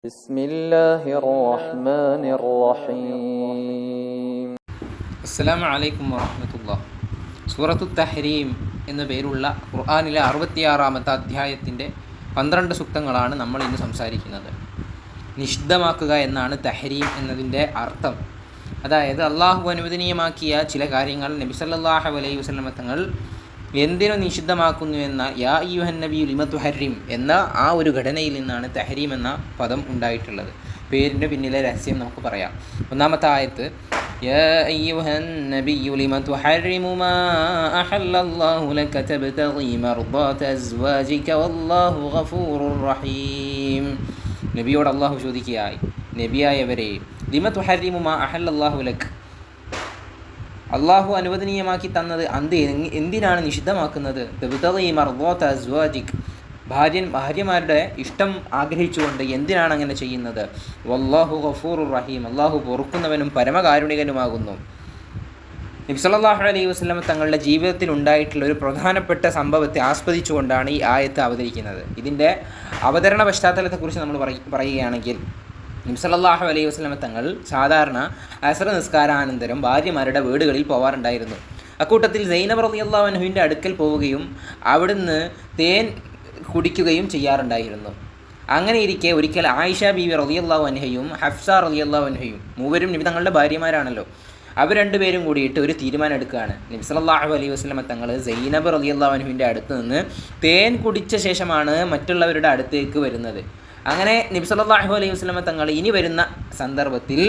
بسم الله الرحمن الرحيم അസ്സലാമു അലൈക്കും വറഹ്മത്തുള്ളാഹി. സൂറത്തു തഹ്രീം എന്ന പേരുള്ള ഖുർആനിലെ 66-ാമത്തെ അധ്യായത്തിൻ്റെ 12 സൂക്തങ്ങളാണ് നമ്മൾ ഇന്ന് സംസാരിക്കുന്നത്. നിഷിദ്ധമാക്കുക എന്നാണ് തഹ്രീം എന്നതിൻ്റെ അർത്ഥം. അതായത് അള്ളാഹു അനുവദനീയമാക്കിയ ചില കാര്യങ്ങൾ നബി സല്ലല്ലാഹു അലൈഹി വസല്ലം തങ്ങൾ എന്തിനു നിഷിദ്ധമാക്കുന്നു എന്ന യാ അയ്യുഹൻ നബിയു ലിമ തുഹർരിം എന്ന ആ ഒരു ഘടനയിൽ നിന്നാണ് തഹ്രീം എന്ന പദം ഉണ്ടായിട്ടുള്ളത്. പേരിൻ്റെ പിന്നിലെ രഹസ്യം നമുക്ക് പറയാം. ഒന്നാമത്തെ ആയത്ത് യാ അയ്യുഹൻ നബിയു ലിമ തുഹർരിമു മാ അഹല്ലല്ലാഹു ലക തബ്തഗി മർദാത അസ്വാജിക വല്ലാഹു ഗഫൂറുർ റഹീം. നബിയോട് അള്ളാഹു ചോദിക്കുകയായി, നബിയായവരെ, ലിമ തുഹർരിമു മാ അഹല്ലല്ലാഹു ലക, അള്ളാഹു അനുവദനീയമാക്കി തന്നത് എന്തിനാണ് നിഷിദ്ധമാക്കുന്നത്? തബ്തഗി മർദാത അസ്വാജിക്, ഭാര്യമാരുടെ ഇഷ്ടം ആഗ്രഹിച്ചുകൊണ്ട് എന്തിനാണ് അങ്ങനെ ചെയ്യുന്നത്? വല്ലാഹു ഗഫൂറുർ റഹീം, അള്ളാഹു പൊറുക്കുന്നവനും പരമകാരുണികനുമാകുന്നു. നബി സല്ലല്ലാഹു അലൈഹി വസല്ലം തങ്ങളുടെ ജീവിതത്തിൽ ഉണ്ടായിട്ടുള്ള ഒരു പ്രധാനപ്പെട്ട സംഭവത്തെ ആസ്പദിച്ചുകൊണ്ടാണ് ഈ ആയത്ത് അവതരിക്കുന്നത്. ഇതിൻ്റെ അവതരണ പശ്ചാത്തലത്തെക്കുറിച്ച് നമ്മൾ പറയുകയാണെങ്കിൽ, നബി സല്ലല്ലാഹു അലൈഹി വസല്ലം തങ്ങൾ സാധാരണ അസ്ർ നിസ്കാരാനന്തരം ഭാര്യമാരുടെ വീടുകളിൽ പോവാറുണ്ടായിരുന്നു. അക്കൂട്ടത്തിൽ സൈനബ് റളിയല്ലാഹു അൻഹുവിൻ്റെ അടുക്കൽ പോവുകയും അവിടുന്ന് തേൻ കുടിക്കുകയും ചെയ്യാറുണ്ടായിരുന്നു. അങ്ങനെ ഇരിക്കെ ഒരിക്കൽ ആയിഷ ബീവി റളിയല്ലാഹു അൻഹയും ഹഫ്സ റളിയല്ലാഹു അൻഹയും, മൂവരും നബി തങ്ങളുടെ ഭാര്യമാരാണല്ലോ, അവർ രണ്ടുപേരും കൂടിയിട്ട് ഒരു തീരുമാനം എടുക്കുകയാണ്. നബി സല്ലല്ലാഹു അലൈഹി വസല്ലം തങ്ങൾ സൈനബ് റളിയല്ലാഹു അൻഹുവിൻ്റെ അടുത്ത് നിന്ന് തേൻ കുടിച്ച ശേഷമാണ് മറ്റുള്ളവരുടെ അടുത്തേക്ക് വരുന്നത്. അങ്ങനെ നബി സല്ലല്ലാഹു അലൈഹി വസല്ലം തങ്ങൾ ഇനി വരുന്ന സന്ദർഭത്തിൽ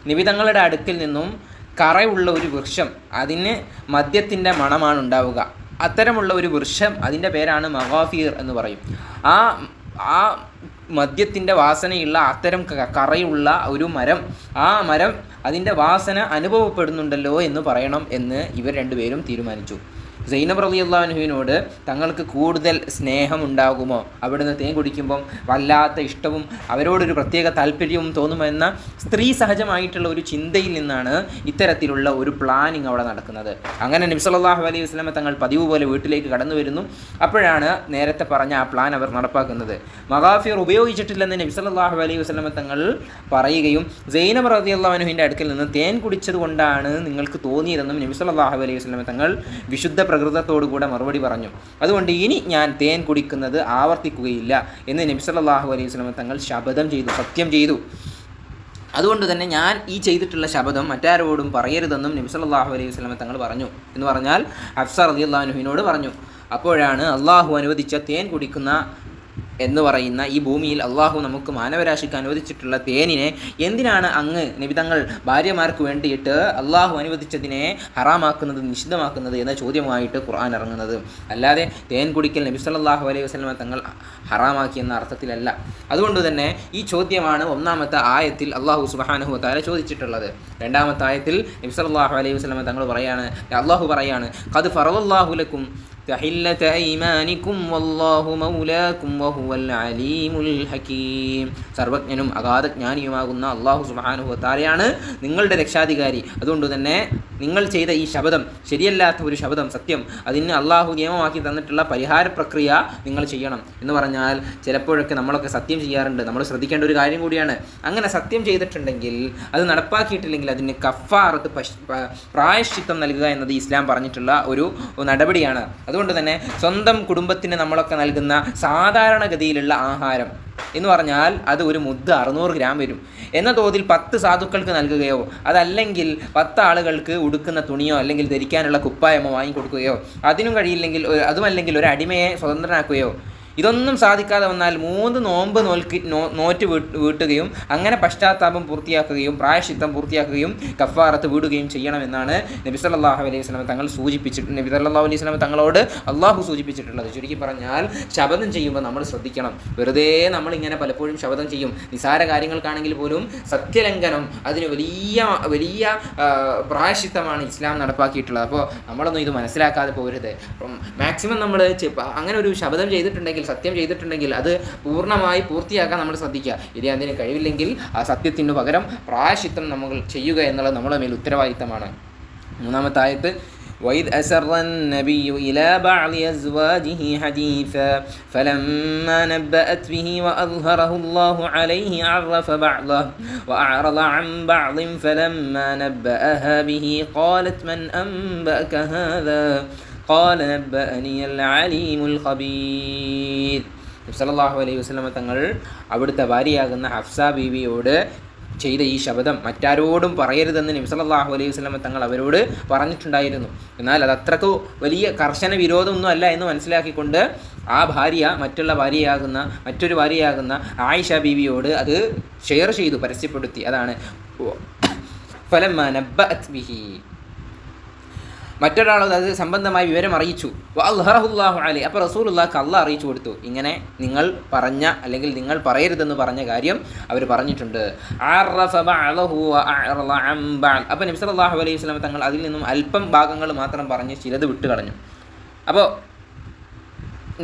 നബി തങ്ങളുടെ അടുക്കിൽ നിന്നും കറയുള്ള ഒരു വൃക്ഷം, അതിന് മദ്യത്തിൻ്റെ മണമാണ് ഉണ്ടാവുക. അത്തരമുള്ള ഒരു വൃക്ഷം, അതിൻ്റെ പേരാണ് മഗാഫീർ എന്ന് പറയും. ആ മദ്യത്തിൻ്റെ വാസനയുള്ള അത്തരം കറയുള്ള ഒരു മരം, ആ മരം അതിൻ്റെ വാസന അനുഭവപ്പെടുന്നുണ്ടല്ലോ എന്ന് പറയണം എന്ന് ഇവർ രണ്ടുപേരും തീരുമാനിച്ചു. സൈനബ് റളിയല്ലാഹു അൻഹുവിനോട് തങ്ങൾക്ക് കൂടുതൽ സ്നേഹമുണ്ടാകുമോ, അവിടുന്ന് തേൻ കുടിക്കുമ്പം വല്ലാത്ത ഇഷ്ടവും അവരോടൊരു പ്രത്യേക താല്പര്യവും തോന്നുമെന്ന സ്ത്രീ സഹജമായിട്ടുള്ള ഒരു ചിന്തയിൽ നിന്നാണ് ഇത്തരത്തിലുള്ള ഒരു പ്ലാനിങ് അവിടെ നടക്കുന്നത്. അങ്ങനെ നബി സല്ലല്ലാഹു അലൈഹി വസല്ലം തങ്ങൾ പതിവ് പോലെ വീട്ടിലേക്ക് കടന്നു വരുന്നു. അപ്പോഴാണ് നേരത്തെ പറഞ്ഞ ആ പ്ലാൻ അവർ നടപ്പാക്കുന്നത്. മഗാഫിർ ഉപയോഗിച്ചിട്ടില്ലെന്ന് നബി സല്ലല്ലാഹു അലൈഹി വസല്ലം തങ്ങൾ പറയുകയും സൈനബ് റളിയല്ലാഹു അൻഹുവിൻ്റെ അടുക്കൽ നിന്ന് തേൻ കുടിച്ചത് കൊണ്ടാണ് നിങ്ങൾക്ക് തോന്നിയതെന്നും നബി സല്ലല്ലാഹു അലൈഹി വസല്ലം തങ്ങൾ വിശുദ്ധ പ്രകൃതത്തോടുകൂടെ മറുപടി പറഞ്ഞു. അതുകൊണ്ട് ഇനി ഞാൻ തേൻ കുടിക്കുന്നത് ആവർത്തിക്കുകയില്ല എന്ന് നബി സല്ലല്ലാഹു അലൈഹി വസല്ലം തങ്ങൾ സത്യം ചെയ്തു. അതുകൊണ്ട് തന്നെ ഞാൻ ഈ ചെയ്തിട്ടുള്ള ശപഥം മറ്റാരോടും പറയരുതെന്നും നബി സല്ലല്ലാഹു അലൈഹി വസല്ലം തങ്ങൾ പറഞ്ഞു. എന്ന് പറഞ്ഞാൽ ഹഫ്സ റളിയല്ലാഹു അൻഹുവിനോട് പറഞ്ഞു. അപ്പോഴാണ് അള്ളാഹു അനുവദിച്ച തേൻ കുടിക്കുന്ന എന്ന് പറയുന്ന ഈ ഭൂമിയിൽ അള്ളാഹു നമുക്ക് മാനവരാശിക്ക് അനുവദിച്ചിട്ടുള്ള തേനിനെ എന്തിനാണ് അങ്ങ് നബി തങ്ങൾ ഭാര്യമാർക്ക് വേണ്ടിയിട്ട് അള്ളാഹു അനുവദിച്ചതിനെ ഹറാമാക്കുന്നത്, നിഷിദ്ധമാക്കുന്നത് എന്ന ചോദ്യമായിട്ട് ഖുർആൻ ഇറങ്ങുന്നത്. അല്ലാതെ തേൻ കുടിക്കൽ നബി സല്ലല്ലാഹു അലൈഹി വസല്ലം തങ്ങൾ ഹറാമാക്കി എന്ന അർത്ഥത്തിലല്ല. അതുകൊണ്ട് തന്നെ ഈ ചോദ്യമാണ് ഒന്നാമത്തെ ആയത്തിൽ അള്ളാഹു സുബ്ഹാനഹു വ തആല ചോദിച്ചിട്ടുള്ളത്. രണ്ടാമത്തെ ആയത്തിൽ നബി സല്ലല്ലാഹു അലൈഹി വസല്ലം തങ്ങൾ അള്ളാഹു പറയാണ്, ഖദ് ഫറളല്ലാഹു ലക്കും തഹില്ലത ഐമാനിക്കും വല്ലാഹു മൗലാക്കും വഹുവൽ അലീമുൽ ഹകീം. സർവജ്ഞനും അഗാധജ്ഞാനിയുമാകുന്ന അള്ളാഹു സുബ്ഹാനഹു വ തആലയാണ് നിങ്ങളുടെ രക്ഷാധികാരി. അതുകൊണ്ട് തന്നെ നിങ്ങൾ ചെയ്ത ഈ ശപഥം, ശരിയല്ലാത്ത ഒരു ശപഥം, സത്യം, അതിന് അള്ളാഹു നിയമമാക്കി തന്നിട്ടുള്ള പരിഹാര പ്രക്രിയ നിങ്ങൾ ചെയ്യണം. എന്ന് പറഞ്ഞാൽ ചിലപ്പോഴൊക്കെ നമ്മളൊക്കെ സത്യം ചെയ്യാറുണ്ട്. നമ്മൾ ശ്രദ്ധിക്കേണ്ട ഒരു കാര്യം കൂടിയാണ്. അങ്ങനെ സത്യം ചെയ്തിട്ടുണ്ടെങ്കിൽ, അത് നടപ്പാക്കിയിട്ടില്ലെങ്കിൽ അതിന് കഫാറത്ത്, പ്രായശ്ചിത്തം നൽകുക എന്നത് ഇസ്ലാം പറഞ്ഞിട്ടുള്ള ഒരു നടപടിയാണ്. അതുകൊണ്ട് തന്നെ സ്വന്തം കുടുംബത്തിന് നമ്മളൊക്കെ നൽകുന്ന സാധാരണഗതിയിലുള്ള ആഹാരം എന്ന് പറഞ്ഞാൽ അത് ഒരു മുദ്ദ 600 ഗ്രാം വരും എന്ന തോതിൽ 10 സാധുക്കൾക്ക് നൽകുകയോ, അതല്ലെങ്കിൽ 10 ആളുകൾക്ക് ഉടുക്കുന്ന തുണിയോ അല്ലെങ്കിൽ ധരിക്കാനുള്ള കുപ്പായമോ വാങ്ങിക്കൊടുക്കുകയോ, അതിനും കഴിയില്ലെങ്കിൽ അതുമല്ലെങ്കിൽ ഒരു അടിമയെ സ്വതന്ത്രനാക്കുകയോ, ഇതൊന്നും സാധിക്കാതെ വന്നാൽ 3 നോമ്പ് നോറ്റ് വീട്ടുകയും അങ്ങനെ പശ്ചാത്താപം പൂർത്തിയാക്കുകയും പ്രായശ്ചിത്തം പൂർത്തിയാക്കുകയും കഫാറത്ത് വീടുകയും ചെയ്യണമെന്നാണ് നബി സല്ലല്ലാഹു അലൈഹി വസല്ലം തങ്ങൾ നബി സല്ലല്ലാഹു അലൈഹി വസല്ലം തങ്ങളോട് അള്ളാഹു സൂചിപ്പിച്ചിട്ടുള്ളത്. ചുരുക്കി പറഞ്ഞാൽ ശപഥം ചെയ്യുമ്പോൾ നമ്മൾ ശ്രദ്ധിക്കണം. വെറുതെ നമ്മളിങ്ങനെ പലപ്പോഴും ശപഥം ചെയ്യും. നിസാര കാര്യങ്ങൾക്കാണെങ്കിൽ പോലും സത്യലംഘനം, അതിന് വലിയ പ്രായശ്ചിത്തമാണ് ഇസ്ലാം നടപ്പാക്കിയിട്ടുള്ളത്. അപ്പോൾ നമ്മളൊന്നും ഇത് മനസ്സിലാക്കാതെ പോകരുത്. മാക്സിമം നമ്മൾ അങ്ങനെ ഒരു ശപഥം ചെയ്തിട്ടുണ്ടെങ്കിൽ, സത്യം ചെയ്തിട്ടുണ്ടെങ്കിൽ അത് പൂർണ്ണമായി പൂർത്തിയാക്കാൻ നമ്മൾ ശ്രദ്ധിക്കുക. ഇനി അതിന് കഴിവില്ലെങ്കിൽ ആ സത്യത്തിന് പകരം പ്രായശ്ചിത്തം നമ്മൾ ചെയ്യുക എന്നുള്ളത് നമ്മുടെ മേൽ ഉത്തരവാദിത്തമാണ്. മൂന്നാമത്തെ ആയത്ത് وإذ أسر النبي إلى بعض أزواجه حديثا فلما نبأت به وأظهره الله عليه عرف بعضه وأعرض عن بعض فلما نبأها به قالت من أنبأك هذا قال نبأني العليم الخبير. സല്ലല്ലാഹു അലൈഹി വസല്ലമ തങ്ങൾ അവിടുത്തെ ഭാര്യയാകുന്ന ഹഫ്സ ബീവിയോട് ചെയ്ത ഈ ശബ്ദം മറ്റാരോടും പറയരുതെന്ന് നബി സല്ലല്ലാഹു അലൈഹി വസല്ലമ തങ്ങൾ അവരോട് പറഞ്ഞിട്ടുണ്ടായിരുന്നു. എന്നാൽ അത് അത്രക്ക് വലിയ കർശന വിരോധമൊന്നും അല്ല എന്ന് മനസ്സിലാക്കിക്കൊണ്ട് ആ ഭാര്യ മറ്റൊരു ഭാര്യയാകുന്ന ആയിഷ ബീവിയോട് അത് ഷെയർ ചെയ്തു, പരസ്യപ്പെടുത്തി. അതാണ് ഫലമ്മ നബ്ബഅത് ബിഹി, മറ്റൊരാൾ അത് സംബന്ധമായി വിവരം അറിയിച്ചു. വഅൽഹറഹുല്ലാഹു അലൈഹി, അപ്പോൾ റസൂലുള്ളാഹിക്ക് അള്ളാഹ് അറിയിച്ചു കൊടുത്തു, ഇങ്ങനെ നിങ്ങൾ പറഞ്ഞ അല്ലെങ്കിൽ നിങ്ങൾ പറയരുതെന്ന് പറഞ്ഞ കാര്യം അവർ പറഞ്ഞിട്ടുണ്ട്. അറഫ ബഅദഹു വഅഅറള അൻ ബഅദ്, അപ്പോൾ നബി സല്ലല്ലാഹു അലൈഹി വസല്ലം തങ്ങൾ അതിൽ നിന്നും അല്പം ഭാഗങ്ങൾ മാത്രം പറഞ്ഞ് ചിലത് വിട്ടുകളഞ്ഞു. അപ്പോൾ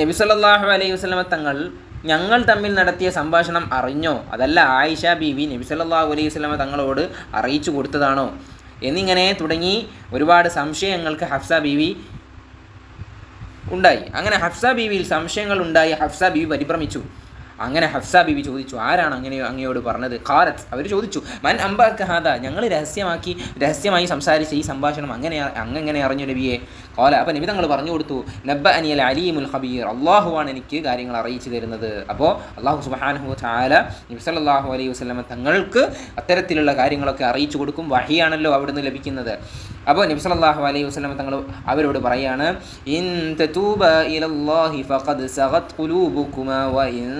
നബി സല്ലല്ലാഹു അലൈഹി വസല്ലം തങ്ങൾ ഞങ്ങൾ തമ്മിൽ നടത്തിയ സംഭാഷണം അറിഞ്ഞോ, അതല്ല ആയിഷ ബീവി നബി സല്ലല്ലാഹു അലൈഹി വസല്ലം തങ്ങളോട് അറിയിച്ചു കൊടുത്തതാണോ എന്നിങ്ങനെ തുടങ്ങി ഒരുപാട് സംശയങ്ങൾക്ക് ഹഫ്സ ബീവി ഉണ്ടായി. അങ്ങനെ ഹഫ്സ ബീവിയിൽ സംശയങ്ങൾ ഉണ്ടായി. ഹഫ്സ ബീവി പരിഭ്രമിച്ചു. അങ്ങനെ ഹഫ്സ ബീവി ചോദിച്ചു, ആരാണ് അങ്ങയോട് പറഞ്ഞത്? ഖാലത്ത്, അവർ ചോദിച്ചു, മൻ അംബഅക ഹാദാ, ഞങ്ങൾ രഹസ്യമായി സംസാരിച്ച ഈ സംഭാഷണം അങ്ങനെ അറിഞ്ഞു നബിയെ? ഖാല, അപ്പോൾ നബി തങ്ങൾ പറഞ്ഞു കൊടുത്തു, നബ്ബഅനി അൽ അലീമുൽ ഖബീർ, അള്ളാഹുവാണ് എനിക്ക് കാര്യങ്ങൾ അറിയിച്ചു തരുന്നത്. അപ്പോൾ അള്ളാഹു സുബ്ഹാനഹു വ തആല നബി സല്ലല്ലാഹു അലൈഹി വസല്ലം തങ്ങൾക്ക് അത്തരത്തിലുള്ള കാര്യങ്ങളൊക്കെ അറിയിച്ചു കൊടുക്കും. വഹിയാണല്ലോ അവിടുന്ന് ലഭിക്കുന്നത്. അപ്പോൾ നബി സല്ലല്ലാഹു അലൈഹി വസല്ലം തങ്ങൾ അവരോട് പറയാണ്, ഇൻ തതൂബ ഇലല്ലാഹി ഫഖദ് സഗത് ഖുലൂബുകുമാ വ ഇൻ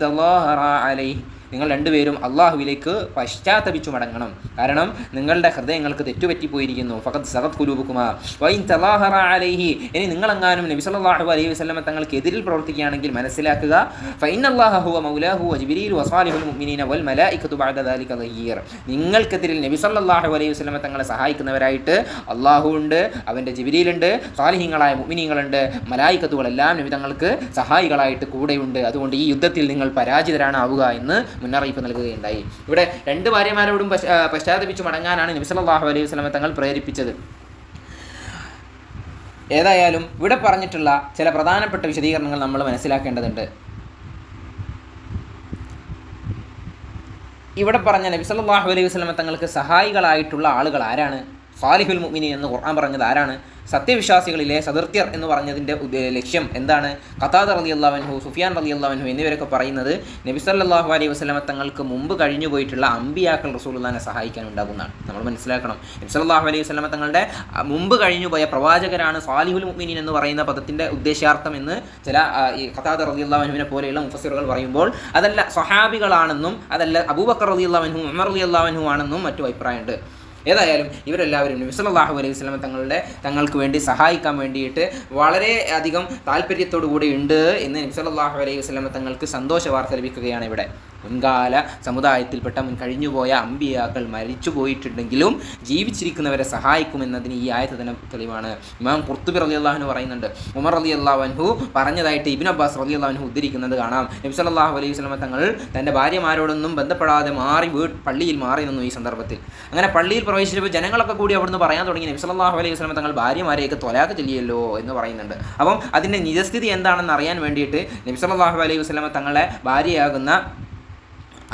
തളാഹറ അലൈഹി, നിങ്ങൾ രണ്ടുപേരും അള്ളാഹുവിലേക്ക് പശ്ചാത്തപിച്ചു മടങ്ങണം. കാരണം നിങ്ങളുടെ ഹൃദയങ്ങൾക്ക് തെറ്റുപറ്റിപ്പോയിരിക്കുന്നു. ഫഖദ് സഗത് ഖുലൂബുകുമാ വ ഇൻ തളാഹറ അലൈഹി, ഇനി നിങ്ങളെങ്ങാനും നബി സല്ലല്ലാഹു അലൈഹി വസല്ലം തങ്ങൾക്ക് എതിരിൽ പ്രവർത്തിക്കുകയാണെങ്കിൽ മനസ്സിലാക്കുക, ഫഇന്നല്ലാഹ ഹുവ മൗലാഹു വ ജിബ്രീൽ വ സാലിഹുൽ മുഅ്മിനീന വൽ മലായികതു ബഅദ ദാലിക ദഹീർ, നിങ്ങൾക്കെതിരിൽ നബി സല്ലല്ലാഹു അലൈഹി വസല്ലം തങ്ങളെ സഹായിക്കുന്നവരായിട്ട് അള്ളാഹു ഉണ്ട്, അവൻ്റെ ജിബ്രീലുണ്ട്, സാലിഹീങ്ങളായ മുഅ്മിനീങ്ങളുണ്ട്, മലായികത്തുകളെല്ലാം നബി തങ്ങൾക്ക് സഹായികളായിട്ട് കൂടെയുണ്ട്. അതുകൊണ്ട് ഈ യുദ്ധത്തിൽ നിങ്ങൾ പരാജിതരാണ് ആവുക എന്ന് മുന്നറിയിപ്പ് നൽകുകയുണ്ടായി. ഇവിടെ രണ്ട് ഭാര്യമാരോടും പശ്ചാത്തപിച്ചു മടങ്ങാനാണ് നബി സല്ലല്ലാഹു അലൈഹി വസല്ലം തങ്ങൾ പ്രേരിപ്പിച്ചത്. ഏതായാലും ഇവിടെ പറഞ്ഞിട്ടുള്ള ചില പ്രധാനപ്പെട്ട വിശദീകരണങ്ങൾ നമ്മൾ മനസ്സിലാക്കേണ്ടതുണ്ട്. ഇവിടെ പറഞ്ഞ നബി സല്ലല്ലാഹു അലൈഹി വസല്ലം തങ്ങൾക്ക് സഹായികളായിട്ടുള്ള ആളുകൾ ആരാണ്? സാലിഹുൽ മുഅ്മിനീൻ എന്ന് ഖുർആൻ പറഞ്ഞത് ആരാണ്? സത്യവിശ്വാസികളിലെ സദൃത്യർ എന്ന് പറഞ്ഞതിൻ്റെ ലക്ഷ്യം എന്താണ്? ഖതാദ റളിയല്ലാഹു അൻഹു, സുഫിയാൻ റളിയല്ലാഹു അൻഹു എന്നിവരൊക്കെ പറയുന്നത് നബി സല്ലല്ലാഹു അലൈഹി വസല്ലം തങ്ങൾക്ക് മുമ്പ് കഴിഞ്ഞു പോയിട്ടുള്ള അമ്പിയാക്കൾ റസൂലുള്ളാഹിനെ സഹായിക്കാൻ ഉണ്ടാകുന്നതാണ്. നമ്മൾ മനസ്സിലാക്കണം, നബി സല്ലല്ലാഹു അലൈഹി വസല്ലം തങ്ങളുടെ മുമ്പ് കഴിഞ്ഞു പോയ പ്രവാചകരാണ് സാലിഹുൽ മുഅ്മിനീൻ എന്ന് പറയുന്ന പദത്തിൻ്റെ ഉദ്ദേശാർത്ഥം എന്ന് ചില ഖതാദ റളിയല്ലാഹു അൻഹുവിനെ പോലെയുള്ള മുഫസ്സിറുകൾ പറയുമ്പോൾ അതല്ല സ്വഹാബികളാണെന്നും അതല്ല അബൂബക്കർ റളിയല്ലാഹു അൻഹു ഉമർ റളിയല്ലാഹു അൻഹു ആണെന്നും മറ്റു അഭിപ്രായമുണ്ട്. ഏതായാലും ഇവരെല്ലാവരും നബി സല്ലല്ലാഹു അലൈഹി വസല്ലം തങ്ങൾക്ക് വേണ്ടി സഹായിക്കാൻ വേണ്ടിയിട്ട് വളരെ അധികം താല്പര്യത്തോടു കൂടി ഉണ്ട് എന്ന് നബി സല്ലല്ലാഹു അലൈഹി വസല്ലം തങ്ങൾക്ക് സന്തോഷ വാർത്ത ലഭിക്കുകയാണ്. ഇവിടെ മുൻകാല സമുദായത്തിൽപ്പെട്ട കഴിഞ്ഞുപോയ അമ്പിയാക്കൾ മരിച്ചു പോയിട്ടുണ്ടെങ്കിലും ജീവിച്ചിരിക്കുന്നവരെ സഹായിക്കുമെന്നതിന് ഈ ആയത്ത് തന്നെ തെളിവാണ്. ഇമാം ഖുർത്തുബി റളിയല്ലാഹു അൻഹു പറയുന്നുണ്ട്, ഉമർ റളിയല്ലാഹു അൻഹു പറഞ്ഞതായിട്ട് ഇബ്നു അബ്ബാസ് റളിയല്ലാഹു അൻഹു ഉദ്ധരിക്കുന്നത് കാണാം. നബി സല്ലല്ലാഹു അലൈഹി വസല്ലം തങ്ങൾ തൻ്റെ ഭാര്യമാരോടൊന്നും ബന്ധപ്പെടാതെ പള്ളിയിൽ മാറി നിന്നു. ഈ സന്ദർഭത്തിൽ അങ്ങനെ പള്ളിയിൽ പ്രവേശിച്ചപ്പോൾ ജനങ്ങളൊക്കെ കൂടി അവിടുന്ന് പറയാൻ തുടങ്ങി, നബി സല്ലല്ലാഹു അലൈഹി വസല്ലം തങ്ങൾ ഭാര്യമാരെയൊക്കെ ത്വലാഖ് ചൊല്ലിയല്ലോ എന്ന് പറയുന്നുണ്ട്. അപ്പം അതിൻ്റെ നിജസ്ഥിതി എന്താണെന്ന് അറിയാൻ വേണ്ടിയിട്ട് നബി സല്ലല്ലാഹു അലൈഹി വസല്ലം തങ്ങളെ ഭാര്യയാകുന്ന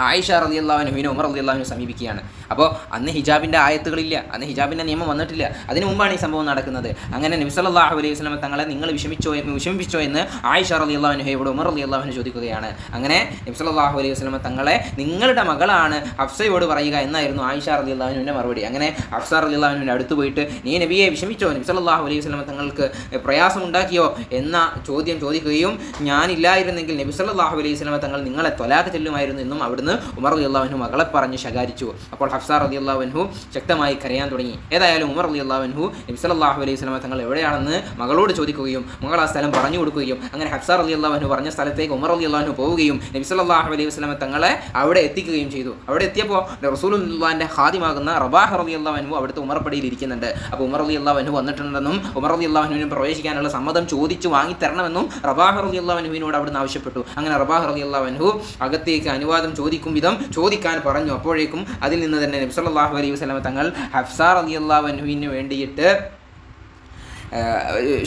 ആയിഷ റളിയല്ലാഹു അൻഹുവിനെ ഉമർ റളിയല്ലാഹു അൻഹു സമീപിക്കുകയാണ്. അപ്പോൾ അന്ന് ഹിജാബിൻ്റെ ആയത്തുകളില്ല, അന്ന് ഹിജാബിൻ്റെ നിയമം വന്നിട്ടില്ല. അതിന് മുമ്പാണ് ഈ സംഭവം നടക്കുന്നത്. അങ്ങനെ നബി സല്ലല്ലാഹു അലൈഹി വസല്ലം തങ്ങളെ നിങ്ങൾ വിഷമിപ്പിച്ചോ എന്ന് ആയിഷ റളിയല്ലാഹു അൻഹയോട് ഉമർ റളിയല്ലാഹു അൻഹു ചോദിക്കുകയാണ്. അങ്ങനെ നബി സല്ലല്ലാഹു അലൈഹി വസല്ലം തങ്ങളെ നിങ്ങളുടെ മകളാണ് ഹഫ്സയോട് പറയുക എന്നായിരുന്നു ആയിഷ റളിയല്ലാഹു അൻഹുവിൻ്റെ മറുപടി. അങ്ങനെ ഹഫ്സ റളിയല്ലാഹു അൻഹുവിൻ്റെ അടുത്ത് പോയിട്ട് നീ നബിയെ വിഷമിച്ചോ, നബി സല്ലല്ലാഹു അലൈഹി വസല്ലം തങ്ങൾക്ക് പ്രയാസമുണ്ടാക്കിയോ എന്ന ചോദ്യം ചോദിക്കുകയും ഞാനില്ലായിരുന്നെങ്കിൽ നബി സല്ലല്ലാഹു അലൈഹി വസല്ലം തങ്ങൾ നിങ്ങളെ ത്വലാഖ് ചെല്ലുമായിരുന്നു എന്നും അവിടുന്ന് ഉമർ റളിയല്ലാഹു അൻഹു മകളെ പറഞ്ഞ് ശകാരിച്ചു. അപ്പോൾ ഹഫ്സ റളിയല്ലാഹു അൻഹു ശക്തമായി കരയാൻ തുടങ്ങി. ഏതായാലും ഉമർ റളിയല്ലാഹു അൻഹു നബി സല്ലല്ലാഹു അലൈഹി വസല്ലം തങ്ങൾ എവിടെയാണെന്ന് മകളോട് ചോദിക്കുകയും മകൾ ആ സ്ഥലം പറഞ്ഞു കൊടുക്കുകയും അങ്ങനെ ഹഫ്സ റളിയല്ലാഹു അൻഹു പറഞ്ഞ സ്ഥലത്തേക്ക് ഉമർ റളിയല്ലാഹു അൻഹു പോവുകയും നബി സല്ലല്ലാഹു അലൈഹി വസല്ലം തങ്ങളെ അവിടെ എത്തിക്കുകയും ചെയ്തു. അവിടെ എത്തിയപ്പോൾ റസൂലുള്ളാഹിന്റെ ഖാദിമാകുന്ന റബാഹ് റളിയല്ലാഹു അൻഹു അവിടുത്തെ ഉമർപ്പടിയിൽ ഇരിക്കുന്നുണ്ട്. അപ്പോൾ ഉമർ റളിയല്ലാഹു അൻഹു വന്നിട്ടുണ്ടെന്നും ഉമർ റളിയല്ലാഹു അൻഹുവിന് പ്രവേശിക്കാനുള്ള സമ്മതം ചോദിച്ചു വാങ്ങിത്തരണമെന്നും റബാഹ് റളിയല്ലാഹു അൻഹുവിനോട് അവിടുന്ന് ആവശ്യപ്പെട്ടു. അങ്ങനെ റബാഹ് റളിയല്ലാഹു അൻഹു അകത്തേക്ക് അനുവാദം ചോദിക്കും വിധം ചോദിക്കാൻ പറഞ്ഞു. അപ്പോഴേക്കും അതിൽ നിന്ന് തന്നെ നബി സല്ലല്ലാഹു അലൈഹി വസല്ലം തങ്ങൾ ഹഫ്സ റളിയല്ലാഹു അൻഹുവിന് വേണ്ടിയിട്ട്